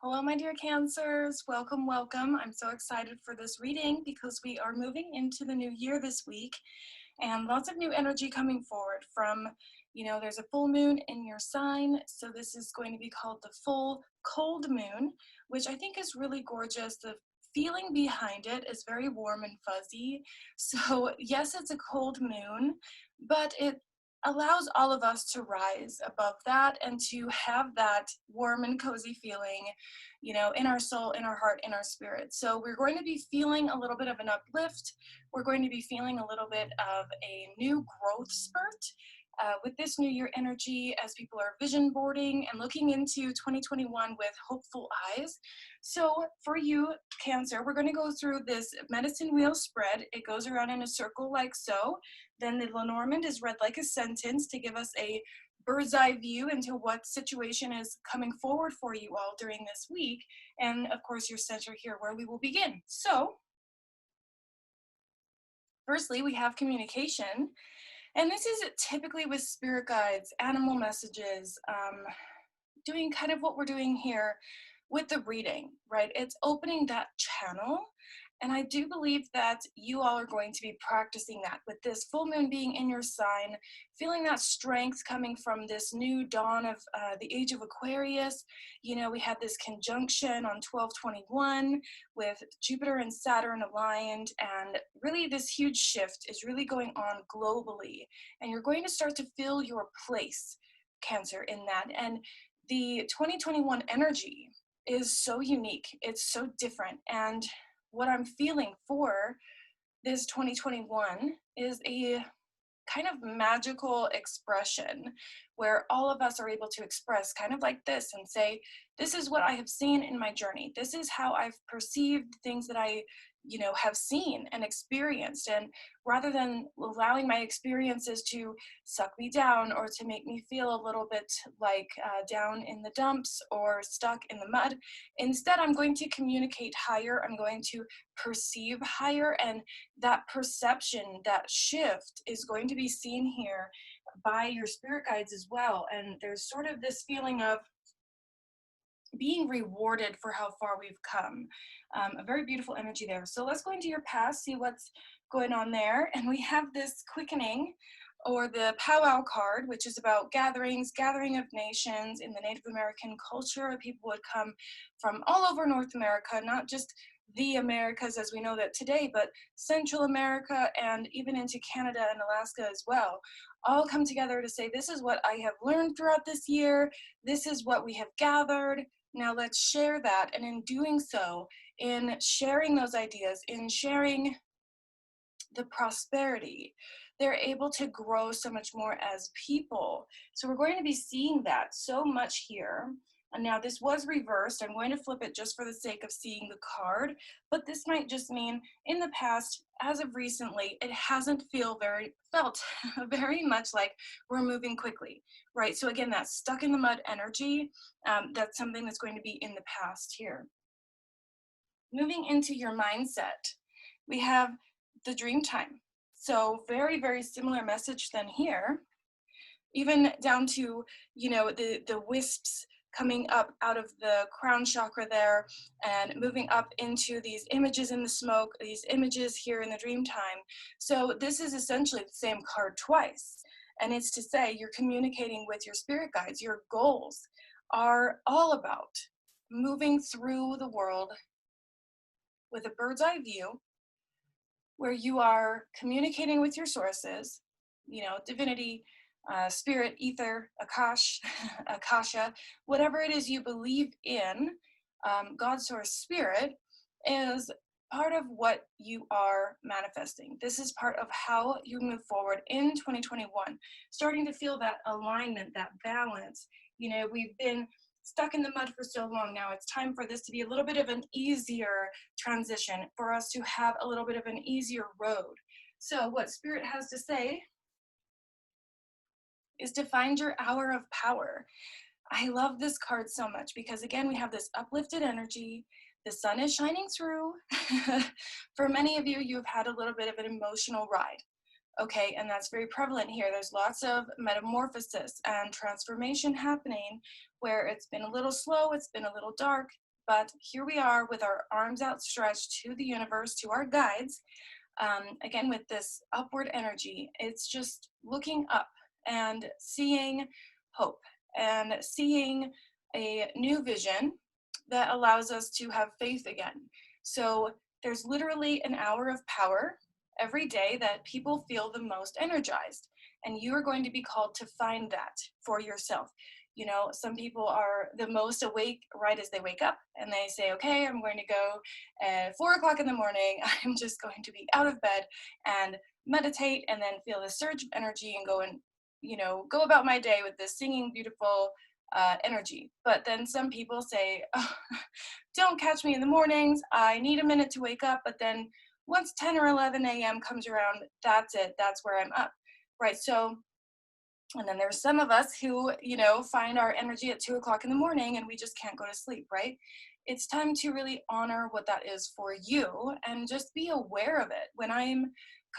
Hello, my dear Cancers. Welcome, welcome. I'm so excited for this reading because we are moving into the new year this week and lots of new energy coming forward from, there's a full moon in your sign. So this is going to be called the full cold moon, which I think is really gorgeous. The feeling behind it is very warm and fuzzy. So yes, it's a cold moon, but it allows all of us to rise above that and to have that warm and cozy feeling, in our soul, in our heart, in our spirit. So we're going to be feeling a little bit of an uplift. We're going to be feeling a little bit of a new growth spurt with this new year energy as people are vision boarding and looking into 2021 with hopeful eyes. So for you, Cancer, we're going to go through this medicine wheel spread. It goes around in a circle like so. Then the Lenormand is read like a sentence to give us a bird's eye view into what situation is coming forward for you all during this week. And of course, your center here where we will begin. So firstly, we have communication. And this is typically with spirit guides, animal messages, doing kind of what we're doing here with the reading, right? It's opening that channel. And I do believe that you all are going to be practicing that with this full moon being in your sign, feeling that strength coming from this new dawn of the age of Aquarius. We had this conjunction on 12/21 with Jupiter and Saturn aligned, and really this huge shift is really going on globally. And you're going to start to feel your place, Cancer, in that. And the 2021 energy is so unique. It's so different. And what I'm feeling for this 2021 is a kind of magical expression where all of us are able to express kind of like this and say, this is what I have seen in my journey. This is how I've perceived things that I, have seen and experienced. And rather than allowing my experiences to suck me down or to make me feel a little bit like down in the dumps or stuck in the mud, instead I'm going to communicate higher. I'm going to perceive higher, and that perception, that shift is going to be seen here by your spirit guides as well. And there's sort of this feeling of being rewarded for how far we've come. A very beautiful energy there. So let's go into your past, see what's going on there. And we have this quickening, or the powwow card, which is about gatherings, gathering of nations in the Native American culture. People would come from all over North America, not just the Americas as we know that today, but Central America and even into Canada and Alaska as well, all come together to say, this is what I have learned throughout this year. This is what we have gathered. Now let's share that. And in doing so, in sharing those ideas, in sharing the prosperity, they're able to grow so much more as people. So we're going to be seeing that so much here. And now this was reversed. I'm going to flip it just for the sake of seeing the card, but this might just mean in the past, as of recently, it hasn't felt very much like we're moving quickly, right? So again, that stuck in the mud energy, that's something that's going to be in the past here. Moving into your mindset, we have the dream time. So very, very similar message than here, even down to, the wisps coming up out of the crown chakra there and moving up into these images in the smoke, these images here in the dream time. So this is essentially the same card twice. And it's to say you're communicating with your spirit guides. Your goals are all about moving through the world with a bird's eye view, where you are communicating with your sources, divinity, spirit, ether, Akash, Akasha, whatever it is you believe in, God, source, spirit, is part of what you are manifesting. This is part of how you move forward in 2021, starting to feel that alignment, that balance. We've been stuck in the mud for so long now. It's time for this to be a little bit of an easier transition, for us to have a little bit of an easier road. So what Spirit has to say is to find your hour of power. I love this card so much because, again, we have this uplifted energy. The sun is shining through. For many of you, you've had a little bit of an emotional ride. Okay, and that's very prevalent here. There's lots of metamorphosis and transformation happening where it's been a little slow, it's been a little dark, but here we are with our arms outstretched to the universe, to our guides. Again, with this upward energy, it's just looking up and seeing hope and seeing a new vision that allows us to have faith again. So there's literally an hour of power every day that people feel the most energized. And you are going to be called to find that for yourself. You know, some people are the most awake right as they wake up and they say, okay, I'm going to go at 4 o'clock in the morning. I'm just going to be out of bed and meditate and then feel the surge of energy and go and, you know, go about my day with this singing, beautiful energy. But then some people say, oh, don't catch me in the mornings. I need a minute to wake up. But then once 10 or 11 a.m. comes around, that's it. That's where I'm up, right? So, and then there's some of us who, you know, find our energy at 2 o'clock in the morning and we just can't go to sleep, right? It's time to really honor what that is for you and just be aware of it. When I'm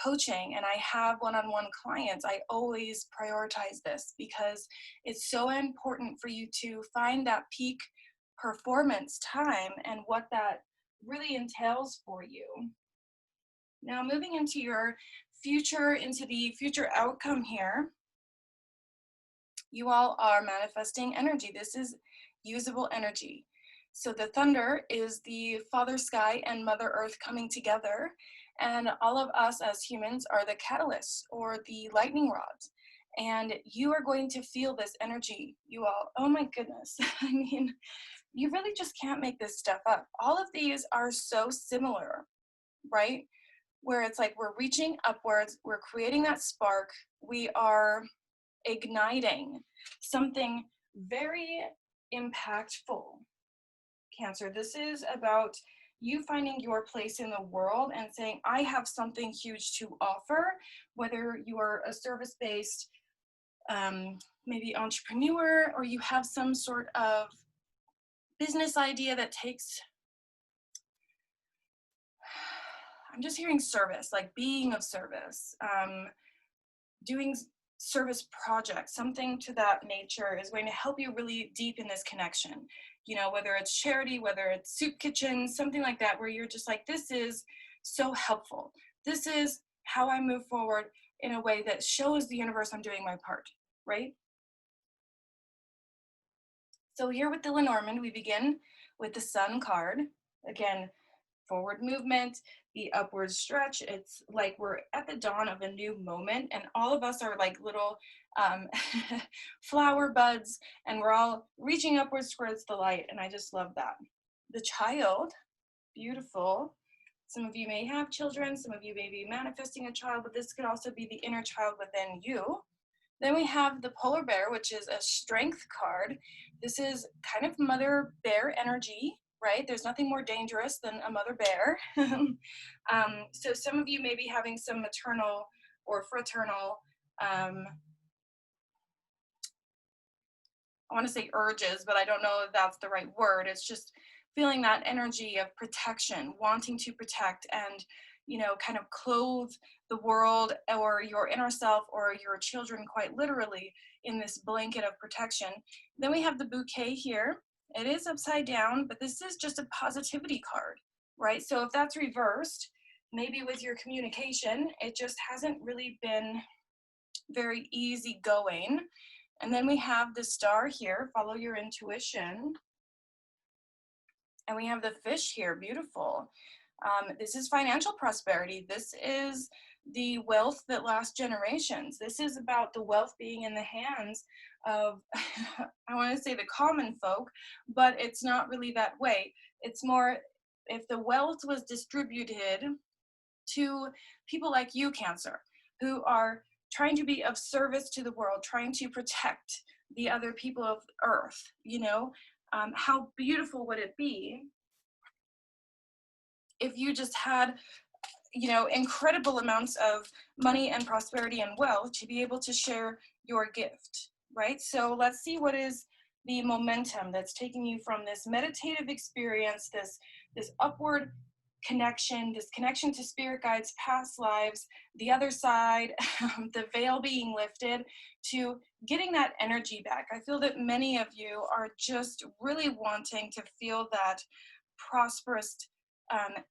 coaching and I have one-on-one clients, I always prioritize this because it's so important for you to find that peak performance time and what that really entails for you. Now, moving into your future, into the future outcome here, you all are manifesting energy. This is usable energy. So the thunder is the Father Sky and Mother Earth coming together, and all of us as humans are the catalysts or the lightning rods. And you are going to feel this energy, you all. Oh my goodness. I mean, you really just can't make this stuff up. All of these are so similar, right? Where it's like we're reaching upwards, we're creating that spark, we are igniting something very impactful. Cancer, this is about you finding your place in the world and saying, I have something huge to offer, whether you are a service-based, maybe entrepreneur, or you have some sort of business idea that takes, I'm just hearing service, like being of service, doing service projects, something to that nature is going to help you really deep in this connection. You know, whether it's charity, whether it's soup kitchen, something like that, where you're just like, this is so helpful. This is how I move forward in a way that shows the universe I'm doing my part, right? So here with the Lenormand, we begin with the Sun card. Again, forward movement, the upward stretch. It's like we're at the dawn of a new moment, and all of us are like little flower buds, and we're all reaching upwards towards the light, and I just love that. The Child, beautiful. Some of you may have children, some of you may be manifesting a child, but this could also be the inner child within you. Then we have the Polar Bear, which is a Strength card. This is kind of Mother Bear energy, right? There's nothing more dangerous than a mother bear. So some of you may be having some maternal or fraternal, I want to say urges, but I don't know if that's the right word. It's just feeling that energy of protection, wanting to protect and, you know, kind of clothe the world or your inner self or your children quite literally in this blanket of protection. Then we have the Bouquet here. It is upside down, but this is just a positivity card, right? So if that's reversed, maybe with your communication, it just hasn't really been very easy going. And then we have the Star here, follow your intuition. And we have the Fish here, beautiful. This is financial prosperity. This is the wealth that lasts generations. This is about the wealth being in the hands of, I want to say the common folk, but it's not really that way. It's more if the wealth was distributed to people like you, Cancer, who are trying to be of service to the world, trying to protect the other people of Earth, you know, how beautiful would it be if you just had, you know, incredible amounts of money and prosperity and wealth to be able to share your gift, right? So let's see what is the momentum that's taking you from this meditative experience, this upward connection, this connection to spirit guides, past lives, the other side, the veil being lifted, to getting that energy back. I feel that many of you are just really wanting to feel that prosperous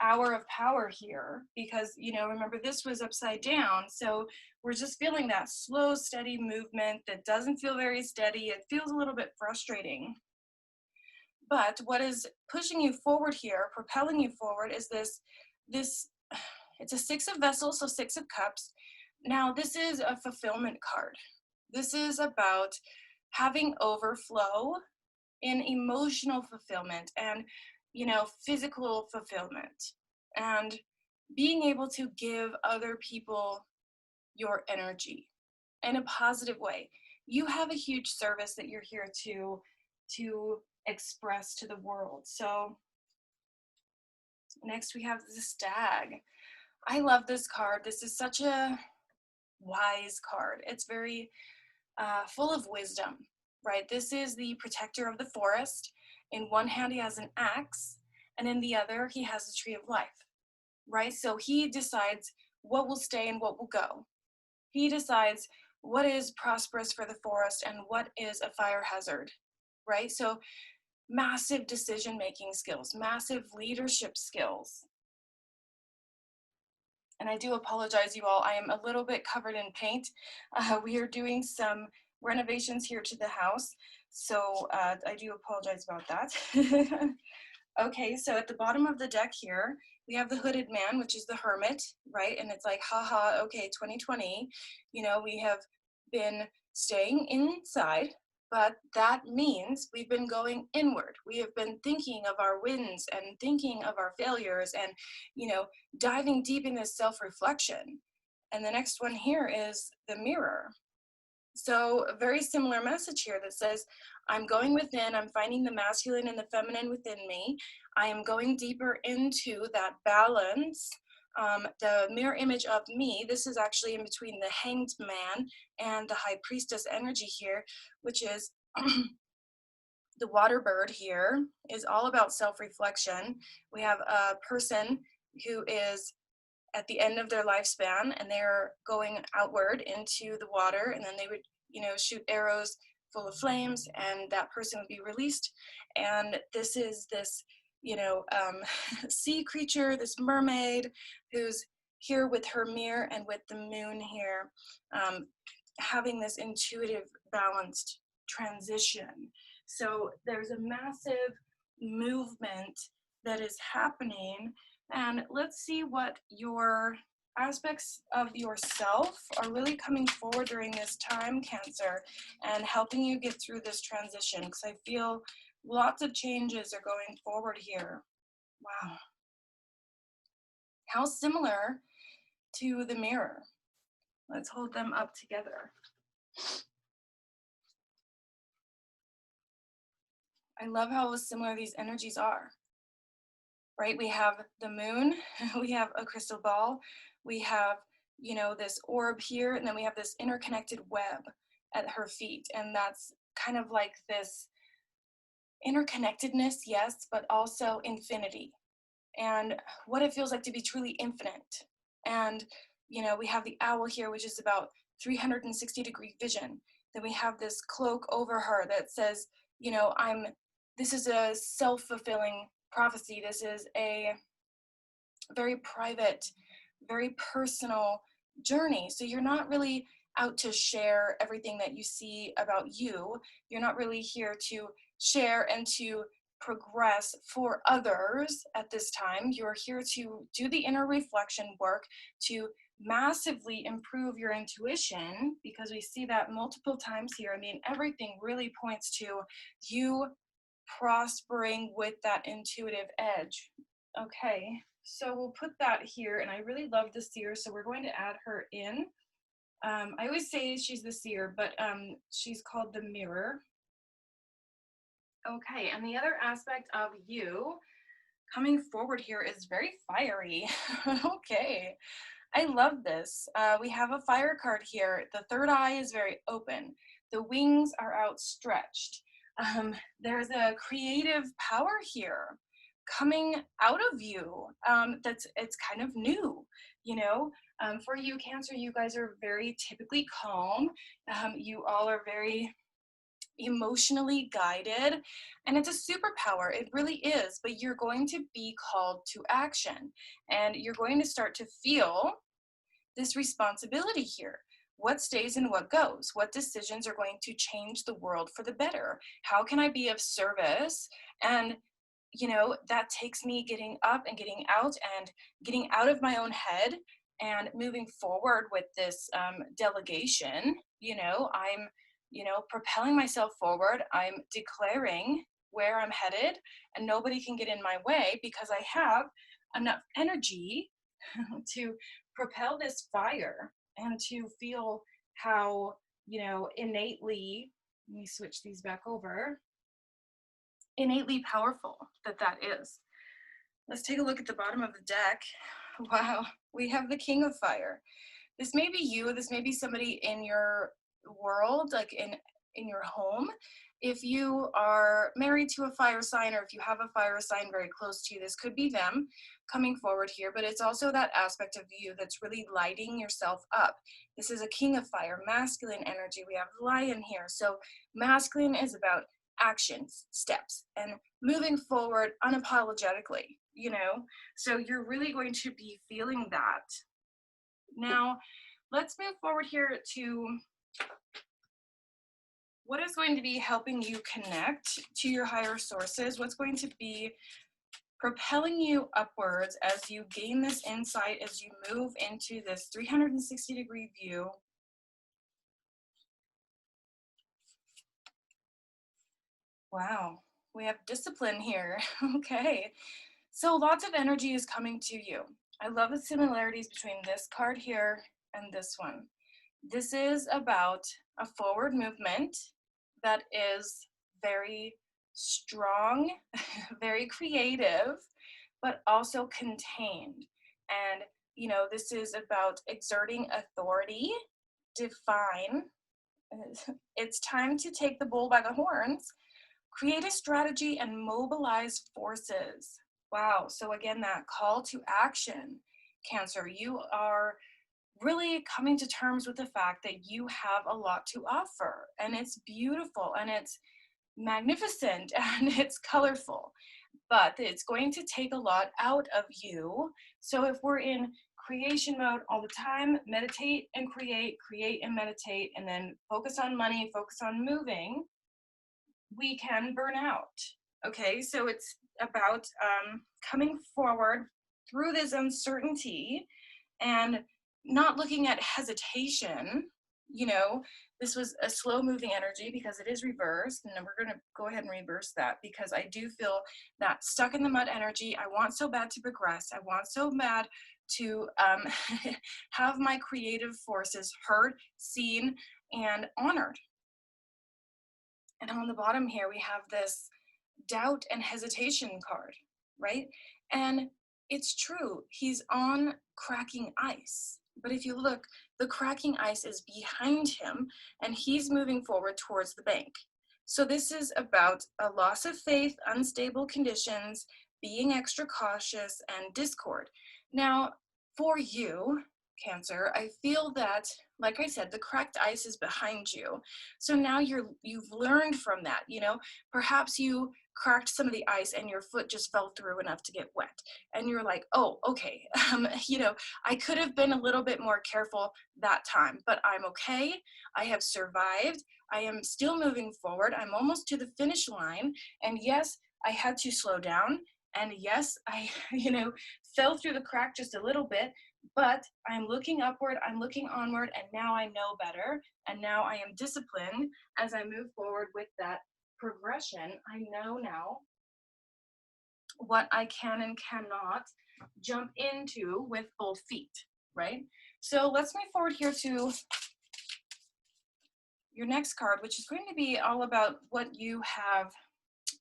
hour of power here, because, you know, remember, this was upside down. So we're just feeling that slow, steady movement that doesn't feel very steady. It feels a little bit frustrating. But what is pushing you forward here, propelling you forward, is this, it's a 6 of vessels, so 6 of cups. Now, this is a fulfillment card. This is about having overflow in emotional fulfillment and, you know, physical fulfillment, and being able to give other people your energy in a positive way. You have a huge service that you're here to express to the world. So next we have the Stag. I love this card. This is such a wise card. It's very full of wisdom, right? This is the protector of the forest. In one hand he has an axe, and in the other he has a tree of life, right? So he decides what will stay and what will go. He decides what is prosperous for the forest and what is a fire hazard, right? So massive decision-making skills, massive leadership skills. And I do apologize, you all, I am a little bit covered in paint. We are doing some renovations here to the house, so I do apologize about that. Okay, so at the bottom of the deck here, we have the Hooded Man, which is the Hermit, right? And it's like, haha, okay, 2020, you know, we have been staying inside, but that means we've been going inward. We have been thinking of our wins and thinking of our failures and, you know, diving deep in this self-reflection. And the next one here is the Mirror. So a very similar message here that says, I'm going within, I'm finding the masculine and the feminine within me. I am going deeper into that balance. The mirror image of me, this is actually in between the Hanged Man and the High Priestess energy here, which is the water bird here is all about self-reflection. We have a person who is at the end of their lifespan and they're going outward into the water, and then they would, you know, shoot arrows full of flames and that person would be released. And this is this, you know, sea creature, this mermaid who's here with her mirror and with the moon here, having this intuitive, balanced transition. So there's a massive movement that is happening. And let's see what your aspects of yourself are really coming forward during this time, Cancer, and helping you get through this transition, because I feel lots of changes are going forward here. Wow. How similar to the Mirror. Let's hold them up together. I love how similar these energies are. Right, we have the moon, we have a crystal ball, we have, you know, this orb here, and then we have this interconnected web at her feet. And that's kind of like this interconnectedness, yes, but also infinity and what it feels like to be truly infinite. And, you know, we have the owl here, which is about 360-degree vision. Then we have this cloak over her that says, you know, this is a self-fulfilling prophecy. This is a very private, very personal journey. So you're not really out to share everything that you see about you. You're not really here to share and to progress for others at this time. You're here to do the inner reflection work, to massively improve your intuition, because we see that multiple times here. I mean, everything really points to you prospering with that intuitive edge. Okay, so we'll put that here, and I really love the seer, so we're going to add her in. I always say she's the seer, but she's called the Mirror. Okay, and the other aspect of you coming forward here is very fiery. Okay, I love this. We have a fire card here. The third eye is very open. The wings are outstretched. There's a creative power here, coming out of you. It's kind of new, you know. For you, Cancer, you guys are very typically calm. You all are very emotionally guided, and it's a superpower. It really is. But you're going to be called to action, and you're going to start to feel this responsibility here. What stays and what goes? What decisions are going to change the world for the better? How can I be of service? And you know, that takes me getting up and getting out of my own head and moving forward with this delegation. You know, I'm, you know, propelling myself forward. I'm declaring where I'm headed, and nobody can get in my way because I have enough energy to propel this fire and to feel how, you know, innately, let me switch these back over, innately powerful that is. Let's take a look at the bottom of the deck. Wow, we have the King of Fire. This may be you, this may be somebody in your world, like in your home. If you are married to a fire sign, or if you have a fire sign very close to you, this could be them coming forward here, but it's also that aspect of you that's really lighting yourself up. This is a King of Fire, masculine energy. We have Lion here. So masculine is about actions, steps, and moving forward unapologetically, you know? So you're really going to be feeling that. Now, let's move forward here to what is going to be helping you connect to your higher sources, what's going to be propelling you upwards as you gain this insight, as you move into this 360-degree view. Wow, we have discipline here. Okay, so lots of energy is coming to you. I love the similarities between this card here and this one. This is about a forward movement that is very strong, very creative, but also contained. And, you know, this is about exerting authority, define. It's time to take the bull by the horns, create a strategy, and mobilize forces. Wow. So again, that call to action, Cancer, you are really coming to terms with the fact that you have a lot to offer, and it's beautiful and it's magnificent and it's colorful, but it's going to take a lot out of you. So if we're in creation mode all the time, meditate and create, create and meditate, and then focus on money, focus on moving, we can burn out. Okay, so it's about coming forward through this uncertainty and not looking at hesitation. You know, this was a slow moving energy because it is reversed, and we're going to go ahead and reverse that because I do feel that stuck in the mud energy. I want so bad to progress. I want so bad to have my creative forces heard, seen, and honored. And on the bottom here, we have this doubt and hesitation card, right? And it's true, he's on cracking ice. But if you look, the cracking ice is behind him and he's moving forward towards the bank. So this is about a loss of faith, unstable conditions, being extra cautious, and discord. Now, for you, Cancer, I feel that, like I said, the cracked ice is behind you. So now you've learned from that, you know, perhaps you cracked some of the ice and your foot just fell through enough to get wet. And you're like, oh, okay, you know, I could have been a little bit more careful that time, but I'm okay. I have survived. I am still moving forward. I'm almost to the finish line. And yes, I had to slow down. And yes, I, you know, fell through the crack just a little bit, but I'm looking upward, I'm looking onward, and now I know better. And now I am disciplined as I move forward with that progression. I know now what I can and cannot jump into with both feet, right? So let's move forward here to your next card, which is going to be all about what you have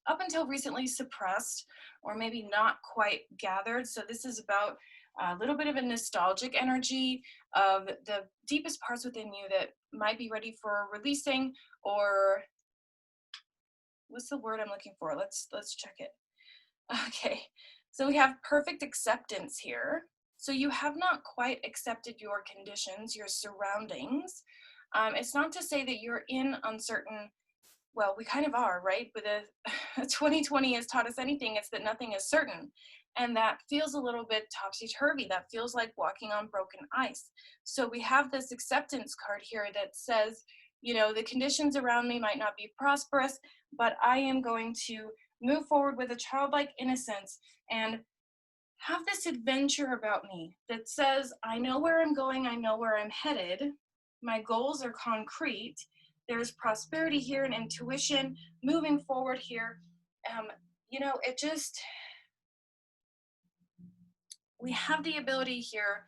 up until recently suppressed or maybe not quite gathered. So this is about a little bit of a nostalgic energy of the deepest parts within you that might be ready for releasing, or what's the word I'm looking for? Let's check it. Okay, so we have perfect acceptance here. So you have not quite accepted your conditions, your surroundings. It's not to say that you're in uncertain, well, we kind of are, right? With a 2020 has taught us anything, it's that nothing is certain. And that feels a little bit topsy-turvy. That feels like walking on broken ice. So we have this acceptance card here that says, you know, the conditions around me might not be prosperous, but I am going to move forward with a childlike innocence and have this adventure about me that says, I know where I'm going, I know where I'm headed, my goals are concrete, there's prosperity here and intuition moving forward here. You know, it just, we have the ability here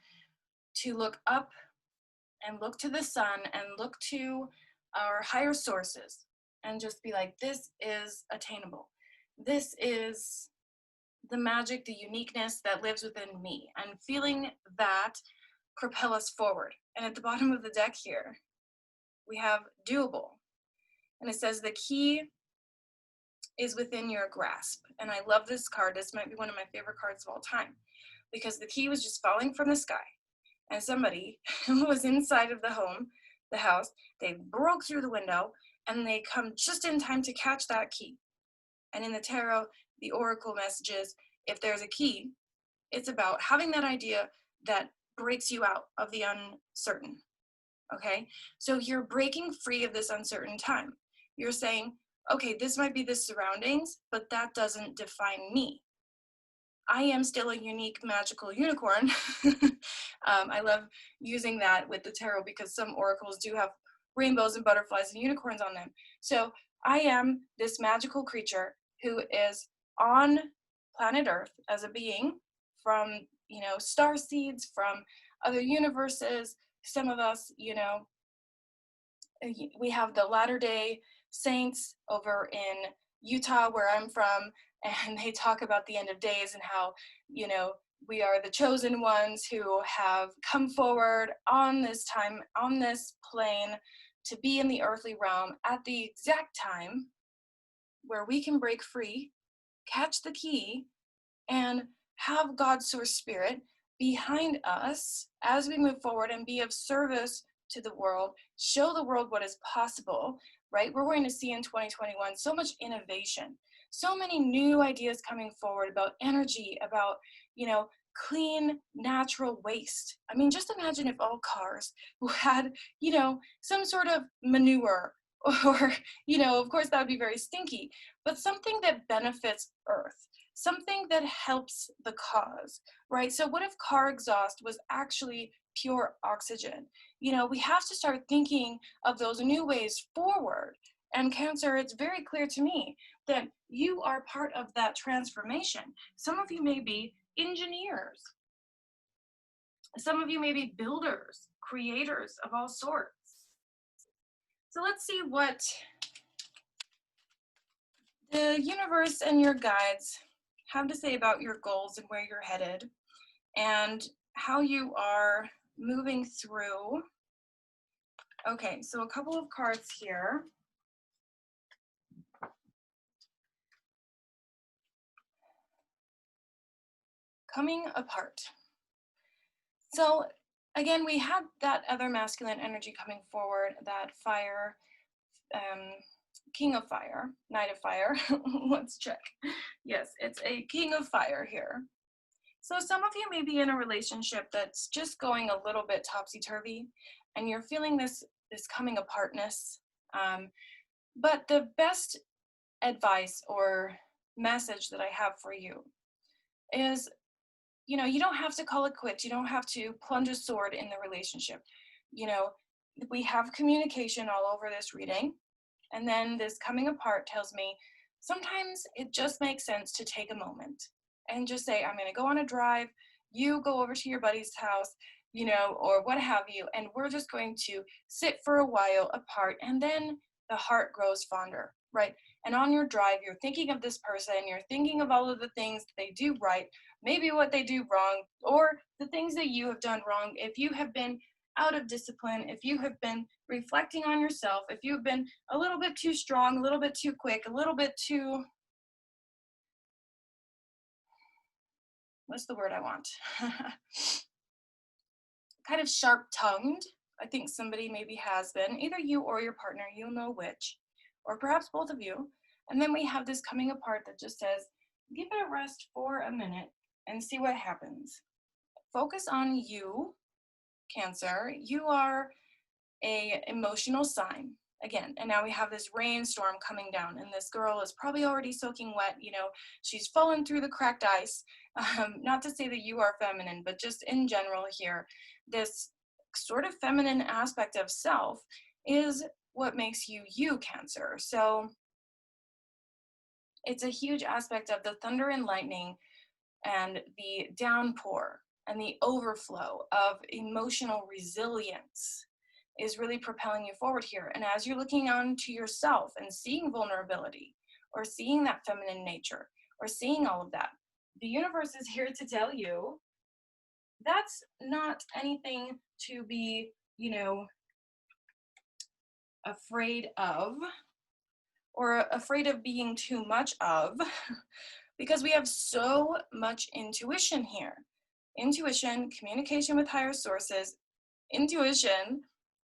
to look up and look to the sun and look to our higher sources and just be like, this is attainable. This is the magic, the uniqueness that lives within me, and feeling that propel us forward. And at the bottom of the deck here, we have doable. And it says the key is within your grasp. And I love this card. This might be one of my favorite cards of all time, because the key was just falling from the sky. And somebody was inside of the home, the house, they broke through the window, and they come just in time to catch that key. And in the tarot, the oracle messages, if there's a key, it's about having that idea that breaks you out of the uncertain. Okay, so you're breaking free of this uncertain time. You're saying, okay, this might be the surroundings, but that doesn't define me. I am still a unique magical unicorn. I love using that with the tarot because some oracles do have rainbows and butterflies and unicorns on them. So I am this magical creature who is on planet Earth as a being from, you know, star seeds, from other universes. Some of us, you know, we have the Latter-day Saints over in Utah, where I'm from, and they talk about the end of days and how, you know, we are the chosen ones who have come forward on this time, on this plane, to be in the earthly realm at the exact time where we can break free, catch the key, and have God's source spirit behind us as we move forward and be of service to the world, show the world what is possible, right? We're going to see in 2021 so much innovation, so many new ideas coming forward about energy, about, you know, clean, natural waste. I mean, just imagine if all cars had, you know, some sort of manure or, you know, of course that would be very stinky, but something that benefits Earth, something that helps the cause, right? So what if car exhaust was actually pure oxygen? You know, we have to start thinking of those new ways forward. And Cancer, it's very clear to me that you are part of that transformation. Some of you may be engineers. Some of you may be builders, creators of all sorts. So let's see what the universe and your guides have to say about your goals and where you're headed and how you are moving through. Okay, so a couple of cards here. Coming apart. So again, we had that other masculine energy coming forward, that fire, king of fire, knight of fire. Let's check. Yes, it's a king of fire here. So some of you may be in a relationship that's just going a little bit topsy-turvy, and you're feeling this coming apartness. But the best advice or message that I have for you is, you know, you don't have to call it quits. You don't have to plunge a sword in the relationship. You know, we have communication all over this reading. And then this coming apart tells me sometimes it just makes sense to take a moment and just say, I'm going to go on a drive. You go over to your buddy's house, you know, or what have you. And we're just going to sit for a while apart. And then the heart grows fonder, right? And on your drive, you're thinking of this person. You're thinking of all of the things they do right, maybe what they do wrong, or the things that you have done wrong. If you have been out of discipline, if you have been reflecting on yourself, if you've been a little bit too strong, a little bit too quick, a little bit too what's the word I want? Kind of sharp-tongued. I think somebody maybe has been, either you or your partner, you'll know which, or perhaps both of you. And then we have this coming apart that just says, give it a rest for a minute and see what happens. Focus on you, Cancer. You are a emotional sign again, and now we have this rainstorm coming down, and this girl is probably already soaking wet. You know, she's fallen through the cracked ice. Not to say that you are feminine, but just in general here, this sort of feminine aspect of self is what makes you you, Cancer. So it's a huge aspect of the thunder and lightning and the downpour and the overflow of emotional resilience is really propelling you forward here. And as you're looking onto yourself and seeing vulnerability or seeing that feminine nature or seeing all of that, the universe is here to tell you that's not anything to be, you know, afraid of, or afraid of being too much of, because we have so much intuition here. Intuition, communication with higher sources, intuition,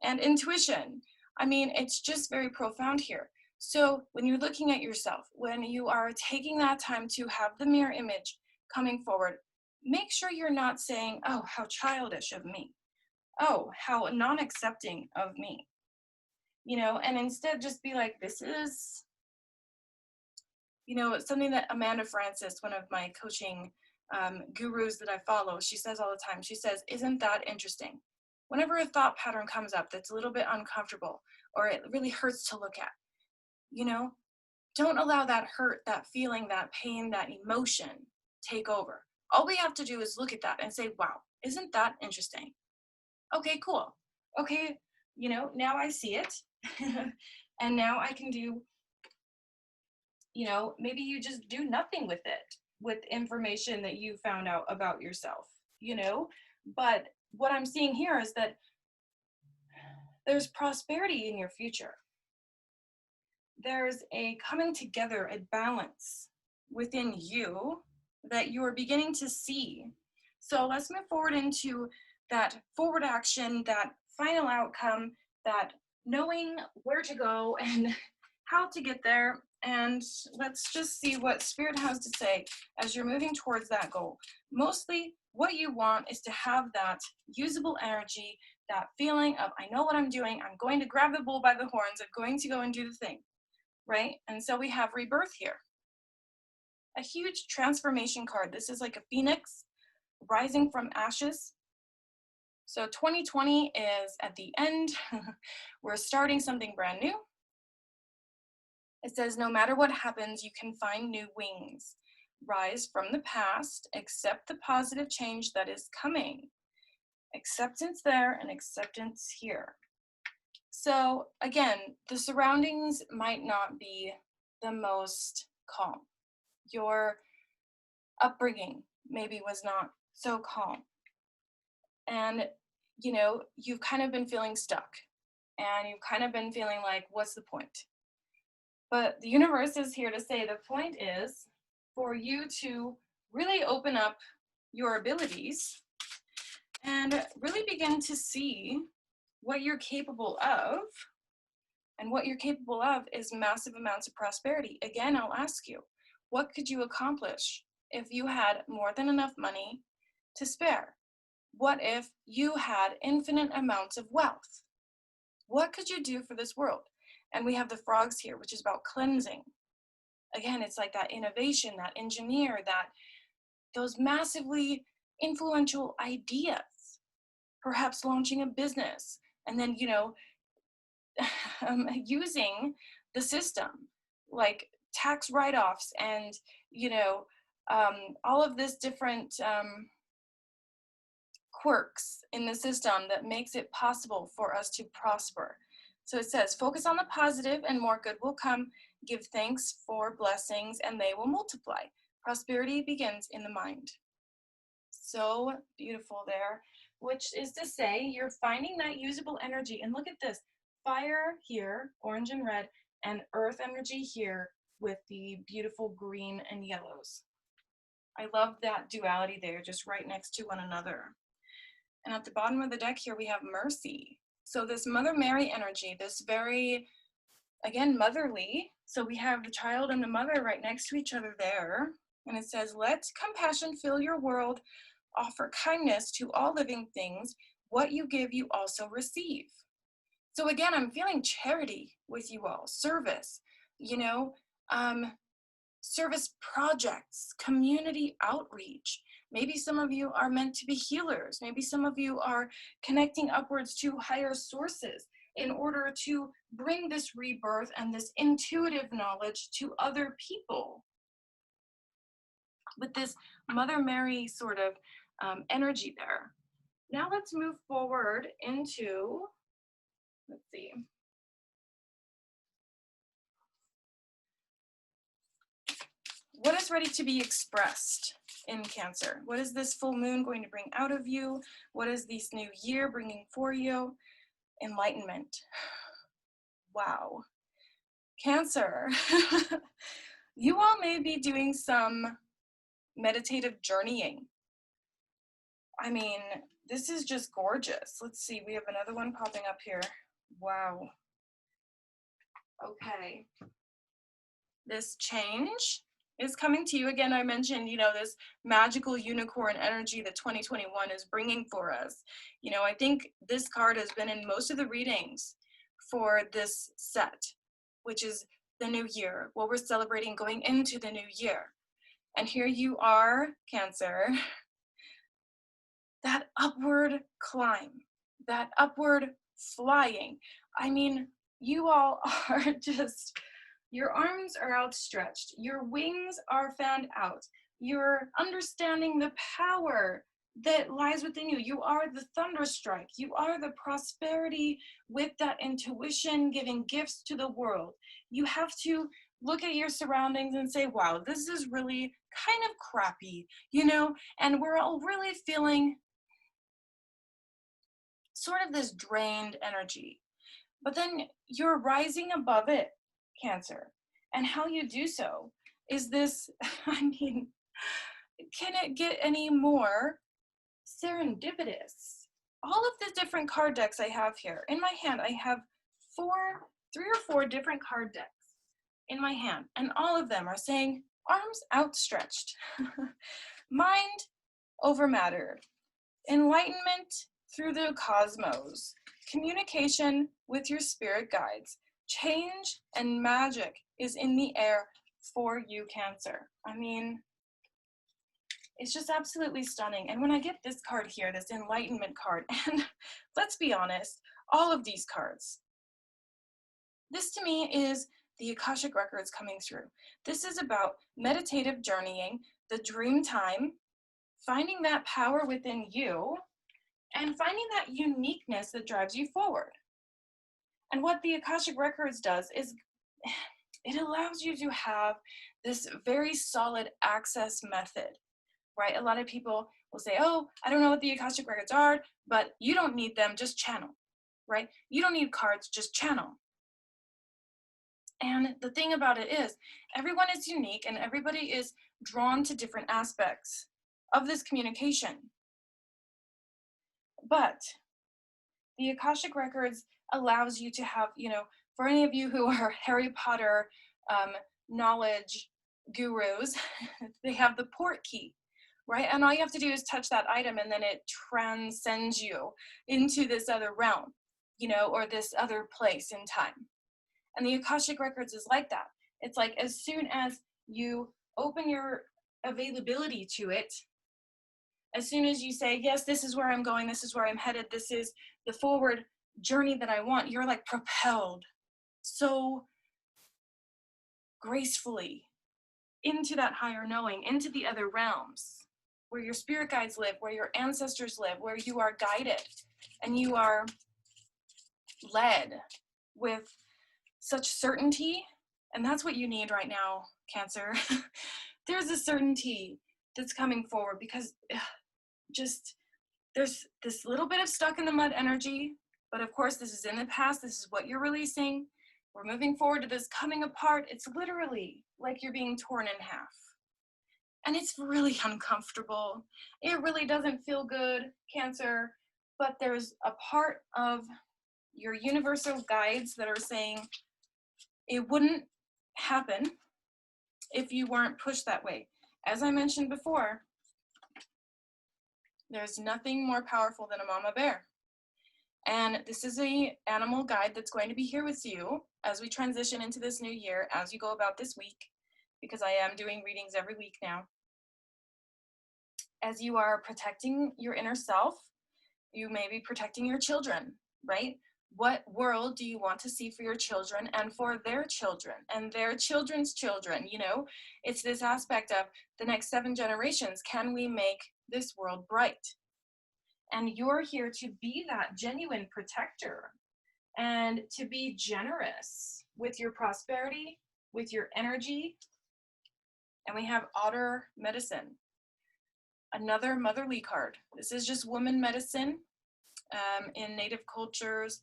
and intuition. I mean, it's just very profound here. So when you're looking at yourself, when you are taking that time to have the mirror image coming forward, make sure you're not saying, oh, how childish of me. Oh, how non-accepting of me. You know, and instead just be like, this is, you know, something that Amanda Francis, one of my coaching gurus that I follow, she says all the time. She says, isn't that interesting? Whenever a thought pattern comes up that's a little bit uncomfortable or it really hurts to look at, you know, don't allow that hurt, that feeling, that pain, that emotion take over. All we have to do is look at that and say, wow, isn't that interesting? Okay, cool. Okay, you know, now I see it. And now I can do, you know, maybe you just do nothing with it, with information that you found out about yourself, you know? But what I'm seeing here is that there's prosperity in your future. There's a coming together, a balance within you that you are beginning to see. So let's move forward into that forward action, that final outcome, that knowing where to go and how to get there. And let's just see what Spirit has to say as you're moving towards that goal. Mostly what you want is to have that usable energy, that feeling of, I know what I'm doing, I'm going to grab the bull by the horns, I'm going to go and do the thing, right? And so we have rebirth here. A huge transformation card. This is like a phoenix rising from ashes. So 2020 is at the end. We're starting something brand new. It says, no matter what happens, you can find new wings. Rise from the past, accept the positive change that is coming. Acceptance there and acceptance here. So again, the surroundings might not be the most calm. Your upbringing maybe was not so calm. And, you know, you've kind of been feeling stuck. And you've kind of been feeling like, what's the point? But the universe is here to say the point is for you to really open up your abilities and really begin to see what you're capable of. And what you're capable of is massive amounts of prosperity. Again, I'll ask you, what could you accomplish if you had more than enough money to spare? What if you had infinite amounts of wealth? What could you do for this world? And we have the frogs here, which is about cleansing. Again, it's like that innovation, that engineer, that those massively influential ideas, perhaps launching a business, and then, you know, using the system, like tax write-offs and, you know, all of this different quirks in the system that makes it possible for us to prosper. So it says, focus on the positive and more good will come. Give thanks for blessings and they will multiply. Prosperity begins in the mind. So beautiful there, which is to say you're finding that usable energy. And look at this, fire here, orange and red, and earth energy here with the beautiful green and yellows. I love that duality there, just right next to one another. And at the bottom of the deck here, we have Mercy. So this Mother Mary energy, this very, again, motherly. So we have the child and the mother right next to each other there. And it says, let compassion fill your world, offer kindness to all living things. What you give, you also receive. So again, I'm feeling charity with you all, service, you know, service projects, community outreach. Maybe some of you are meant to be healers. Maybe some of you are connecting upwards to higher sources in order to bring this rebirth and this intuitive knowledge to other people. With this Mother Mary sort of energy there. Now let's move forward into, let's see. What is ready to be expressed in Cancer? What is this full moon going to bring out of you? What is this new year bringing for you? Enlightenment. Wow. Cancer. You all may be doing some meditative journeying. I mean, this is just gorgeous. Let's see, we have another one popping up here. Wow. Okay. This change is coming to you. Again, I mentioned, you know, this magical unicorn energy that 2021 is bringing for us. You know, I think this card has been in most of the readings for this set, which is the new year, what we're celebrating going into the new year. And here you are, Cancer, that upward climb, that upward flying. I mean, you all are just, your arms are outstretched, your wings are fanned out, you're understanding the power that lies within you. You are the thunderstrike, you are the prosperity with that intuition, giving gifts to the world. You have to look at your surroundings and say, wow, this is really kind of crappy, you know, and we're all really feeling sort of this drained energy. But then you're rising above it, Cancer. And how you do so is this, I mean, can it get any more serendipitous? All of the different card decks I have here in my hand, I have three or four different card decks in my hand, and all of them are saying arms outstretched, mind over matter, enlightenment through the cosmos, communication with your spirit guides, change and magic is in the air for you, Cancer. I mean, it's just absolutely stunning. And when I get this card here, this enlightenment card, and let's be honest, all of these cards, this to me is the Akashic Records coming through. This is about meditative journeying, the dream time, finding that power within you, and finding that uniqueness that drives you forward. And what the Akashic Records does is it allows you to have this very solid access method, right? A lot of people will say, oh, I don't know what the Akashic Records are, but you don't need them, just channel, right? You don't need cards, just channel. And the thing about it is, everyone is unique and everybody is drawn to different aspects of this communication. But the Akashic Records allows you to have, you know, for any of you who are Harry Potter knowledge gurus, they have the port key, right? And all you have to do is touch that item and then it transcends you into this other realm, you know, or this other place in time. And the Akashic Records is like that. It's like as soon as you open your availability to it, as soon as you say, yes, this is where I'm going, this is where I'm headed, this is the forward journey that I want, you're like propelled so gracefully into that higher knowing, into the other realms where your spirit guides live, where your ancestors live, where you are guided and you are led with such certainty. And that's what you need right now, Cancer. There's a certainty that's coming forward because just there's this little bit of stuck in the mud energy, but of course this is in the past, this is what you're releasing. We're moving forward to this coming apart. It's literally like you're being torn in half. And it's really uncomfortable. It really doesn't feel good, Cancer, but there's a part of your universal guides that are saying it wouldn't happen if you weren't pushed that way. As I mentioned before, there's nothing more powerful than a mama bear. And this is a animal guide that's going to be here with you as we transition into this new year, as you go about this week, because I am doing readings every week now. As you are protecting your inner self, you may be protecting your children, right? What world do you want to see for your children and for their children and their children's children? You know, it's this aspect of the next 7 generations. Can we make this world bright? And you're here to be that genuine protector and to be generous with your prosperity, with your energy. And we have Otter Medicine, another motherly card. This is just woman medicine. In native cultures,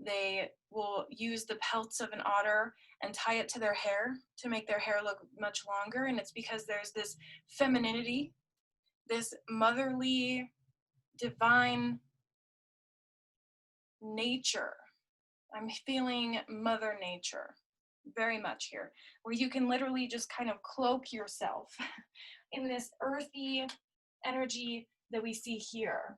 they will use the pelts of an otter and tie it to their hair to make their hair look much longer. And it's because there's this femininity, this motherly, divine nature. I'm feeling Mother Nature very much here, where you can literally just kind of cloak yourself in this earthy energy that we see here.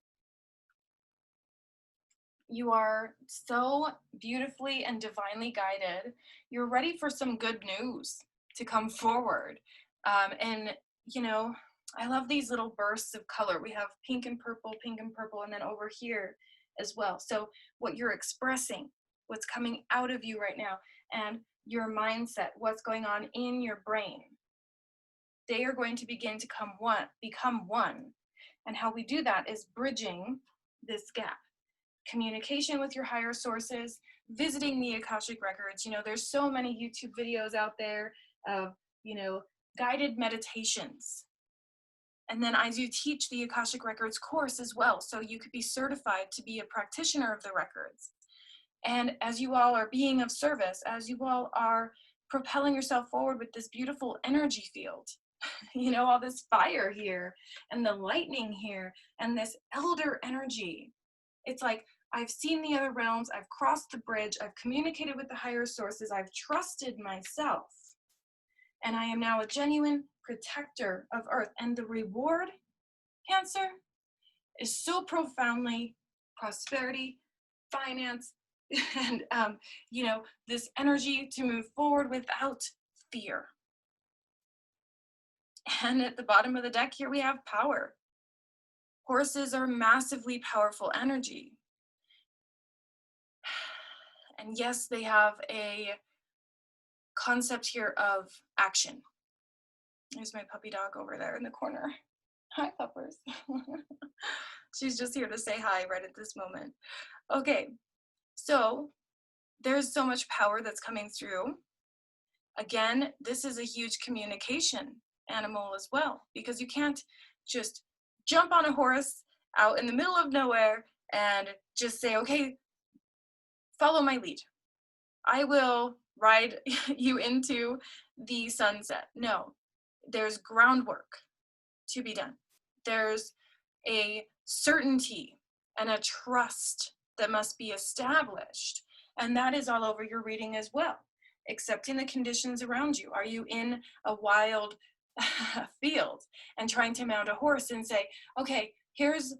You are so beautifully and divinely guided. You're ready for some good news to come forward. And, you know, I love these little bursts of color. We have pink and purple, and then over here as well. So what you're expressing, what's coming out of you right now, and your mindset, what's going on in your brain, they are going to begin to become one. And how we do that is bridging this gap. Communication with your higher sources, visiting the Akashic records. You know, there's so many YouTube videos out there of, you know, guided meditations. And then I do teach the Akashic Records course as well, so you could be certified to be a practitioner of the records. And as you all are being of service, as you all are propelling yourself forward with this beautiful energy field, you know, all this fire here and the lightning here and this elder energy. It's like, I've seen the other realms, I've crossed the bridge, I've communicated with the higher sources, I've trusted myself, and I am now a genuine protector of Earth. And the reward, Cancer, is so profoundly prosperity, finance, and, you know, this energy to move forward without fear. And at the bottom of the deck here, we have power. Horses are massively powerful energy. And yes, they have a concept here of action. There's my puppy dog over there in the corner. Hi, puppers. She's just here to say hi right at this moment. Okay, so there's so much power that's coming through. Again, this is a huge communication animal as well, because you can't just jump on a horse out in the middle of nowhere and just say, okay, follow my lead. I will ride you into the sunset. No, there's groundwork to be done. There's a certainty and a trust that must be established. And that is all over your reading as well, accepting the conditions around you. Are you in a wild field and trying to mount a horse and say, okay, here's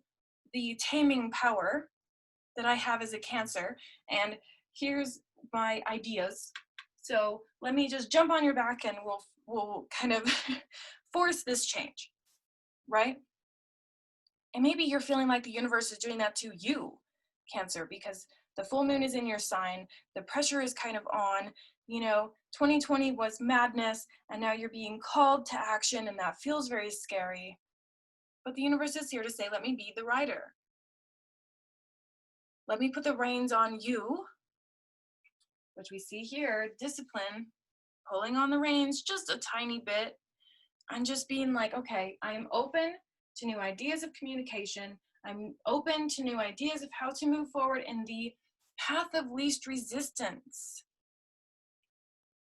the taming power that I have as a Cancer, and here's my ideas. So let me just jump on your back and we'll kind of force this change, right? And maybe you're feeling like the universe is doing that to you, Cancer, because the full moon is in your sign, the pressure is kind of on, you know, 2020 was madness, and now you're being called to action, and that feels very scary. But the universe is here to say, let me be the rider. Let me put the reins on you, which we see here, discipline, pulling on the reins just a tiny bit, and just being like, okay, I am open to new ideas of communication. I'm open to new ideas of how to move forward in the path of least resistance.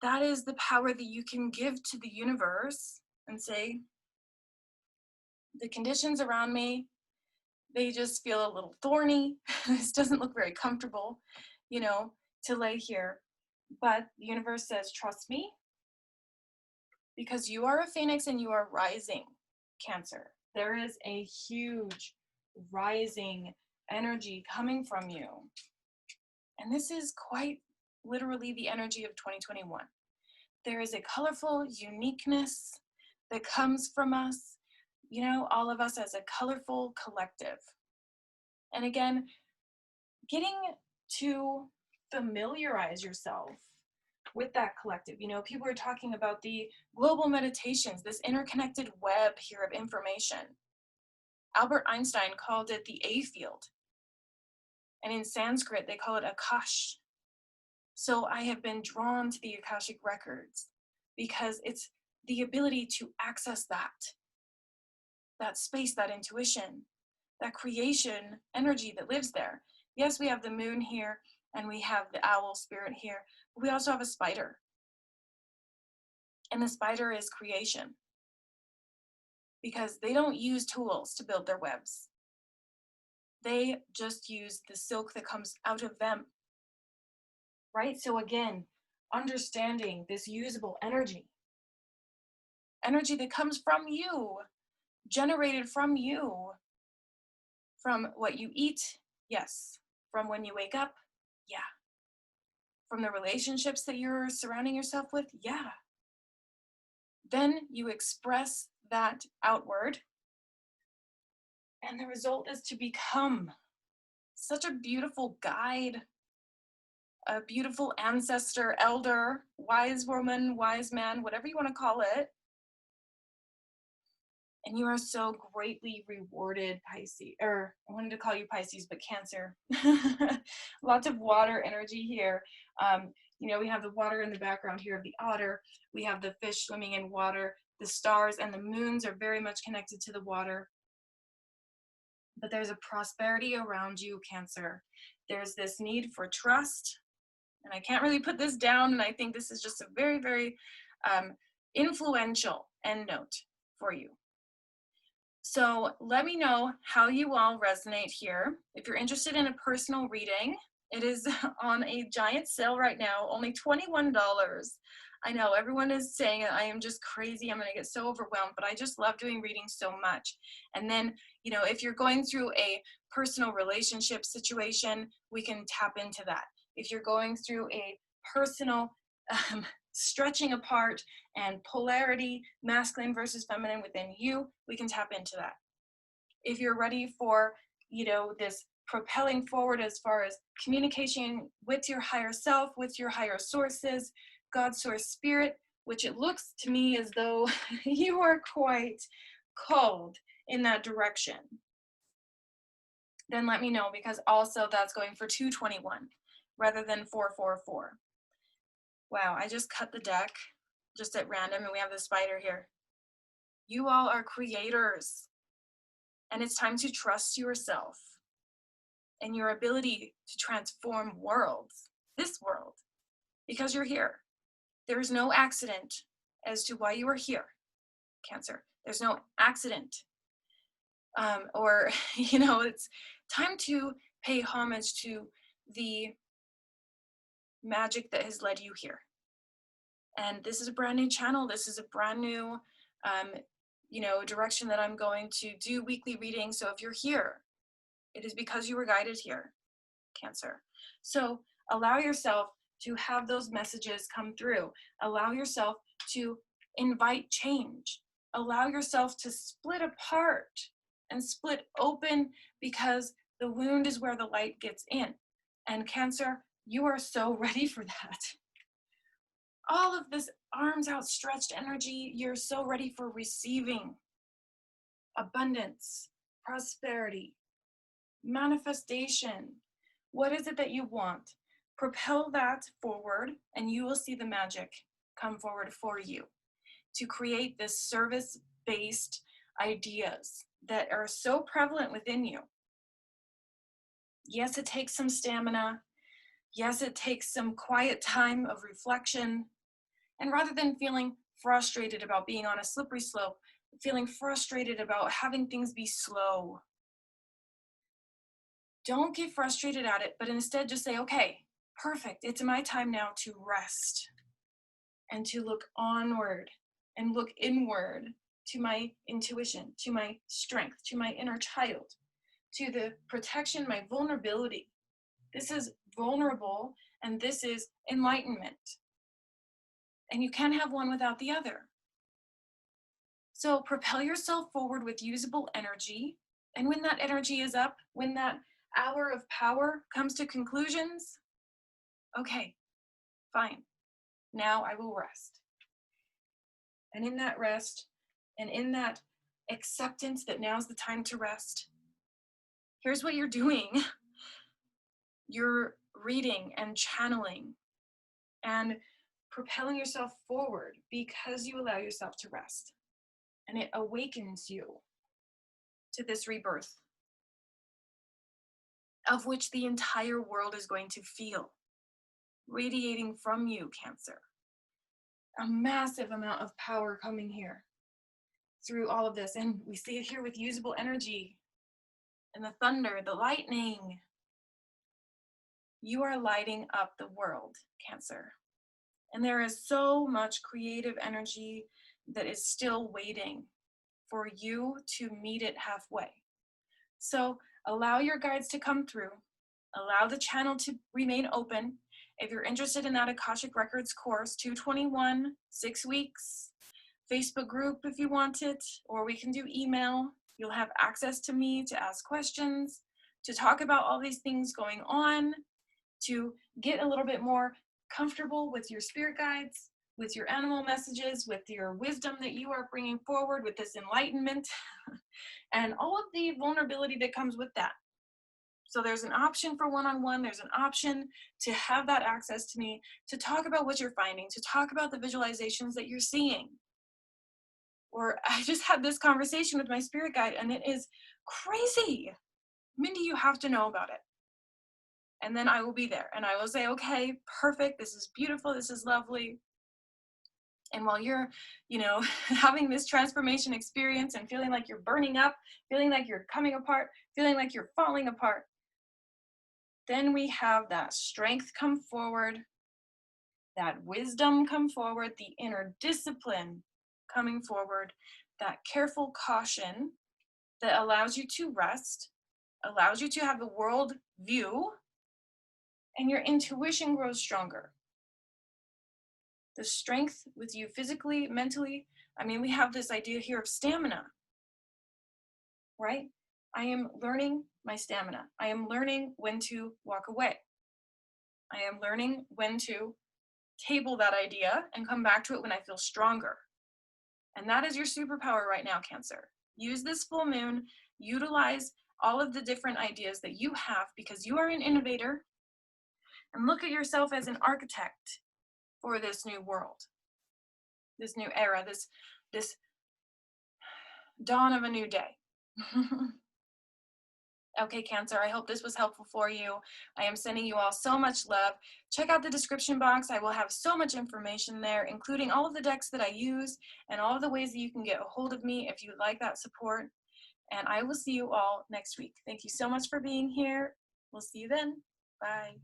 That is the power that you can give to the universe and say, The conditions around me, they just feel a little thorny. This doesn't look very comfortable, you know, to lay here. But the universe says, trust me, because you are a phoenix and you are rising, Cancer. There is a huge rising energy coming from you. And this is quite literally the energy of 2021. There is a colorful uniqueness that comes from us, you know, all of us as a colorful collective. And again, getting to familiarize yourself with that collective. You know, people are talking about the global meditations, this interconnected web here of information. Albert Einstein called it the A field. And in Sanskrit, they call it Akash. So I have been drawn to the Akashic records because it's the ability to access that space, that intuition, that creation energy that lives there. Yes, we have the moon here and we have the owl spirit here, but we also have a spider. And the spider is creation because they don't use tools to build their webs. They just use the silk that comes out of them. Right? So again, understanding this usable energy that comes from you, generated from you, from what you eat, yes, from when you wake up, yeah, from the relationships that you're surrounding yourself with, yeah. Then you express that outward, and the result is to become such a beautiful guide, a beautiful ancestor, elder, wise woman, wise man, whatever you want to call it. And you are so greatly rewarded, Pisces, or I wanted to call you Pisces, but Cancer. Lots of water energy here. You know, we have the water in the background here of the otter. We have the fish swimming in water. The stars and the moons are very much connected to the water. But there's a prosperity around you, Cancer. There's this need for trust. And I can't really put this down, and I think this is just a very, very influential end note for you. So let me know how you all resonate here. If you're interested in a personal reading, it is on a giant sale right now, only $21. I know everyone is saying I am just crazy, I'm gonna get so overwhelmed, but I just love doing readings so much. And then, you know, if you're going through a personal relationship situation, we can tap into that. If you're going through a personal stretching apart and polarity, masculine versus feminine within you, we can tap into that. If you're ready for, you know, this propelling forward as far as communication with your higher self, with your higher sources, God, source, spirit, which it looks to me as though you are quite called in that direction, then let me know, because also that's going for $221 rather than $444. Wow, I just cut the deck just at random, and we have the spider here. You all are creators, and it's time to trust yourself and your ability to transform worlds, this world, because you're here. There is no accident as to why you are here, Cancer. There's no accident. Or, you know, it's time to pay homage to the magic that has led you here. And this is a brand new channel. This is a brand new, you know, direction that I'm going to do weekly readings. So if you're here, it is because you were guided here, Cancer. So allow yourself to have those messages come through. Allow yourself to invite change. Allow yourself to split apart and split open, because the wound is where the light gets in. And Cancer, you are so ready for that. All of this arms outstretched energy, you're so ready for receiving abundance, prosperity, manifestation. What is it that you want? Propel that forward, and you will see the magic come forward for you to create this service-based ideas that are so prevalent within you. Yes, it takes some stamina. Yes, it takes some quiet time of reflection. And rather than feeling frustrated about being on a slippery slope, feeling frustrated about having things be slow. Don't get frustrated at it, but instead just say, okay, perfect. It's my time now to rest and to look onward and look inward to my intuition, to my strength, to my inner child, to the protection, my vulnerability. This is vulnerable and this is enlightenment. And you can't have one without the other. So propel yourself forward with usable energy. And when that energy is up, when that hour of power comes to conclusions, okay, fine. Now I will rest. And in that rest, and in that acceptance that now's the time to rest, here's what you're doing. You're reading and channeling and propelling yourself forward because you allow yourself to rest. And it awakens you to this rebirth of which the entire world is going to feel, radiating from you, Cancer. A massive amount of power coming here through all of this. And we see it here with usable energy and the thunder, the lightning. You are lighting up the world, Cancer. And there is so much creative energy that is still waiting for you to meet it halfway. So allow your guides to come through. Allow the channel to remain open. If you're interested in that Akashic Records course, 221, 6 weeks, Facebook group if you want it, or we can do email. You'll have access to me to ask questions, to talk about all these things going on, to get a little bit more comfortable with your spirit guides, with your animal messages, with your wisdom that you are bringing forward, with this enlightenment, and all of the vulnerability that comes with that. So there's an option for one-on-one, there's an option to have that access to me, to talk about what you're finding, to talk about the visualizations that you're seeing. Or I just had this conversation with my spirit guide and it is crazy. Mindy, you have to know about it. And then I will be there and I will say, okay, perfect, this is beautiful, this is lovely. And while you're, having this transformation experience and feeling like you're burning up, feeling like you're coming apart, feeling like you're falling apart, then we have that strength come forward, that wisdom come forward, the inner discipline coming forward, that careful caution that allows you to rest, allows you to have the world view, and your intuition grows stronger. The strength with you physically, mentally, we have this idea here of stamina, right? I am learning my stamina. I am learning when to walk away. I am learning when to table that idea and come back to it when I feel stronger. And that is your superpower right now, Cancer. Use this full moon, utilize all of the different ideas that you have because you are an innovator, and look at yourself as an architect for this new world, this new era, this dawn of a new day. Okay, Cancer, I hope this was helpful for you. I am sending you all so much love. Check out the description box. I will have so much information there, including all of the decks that I use and all of the ways that you can get a hold of me if you would like that support. And I will see you all next week. Thank you so much for being here. We'll see you then. Bye.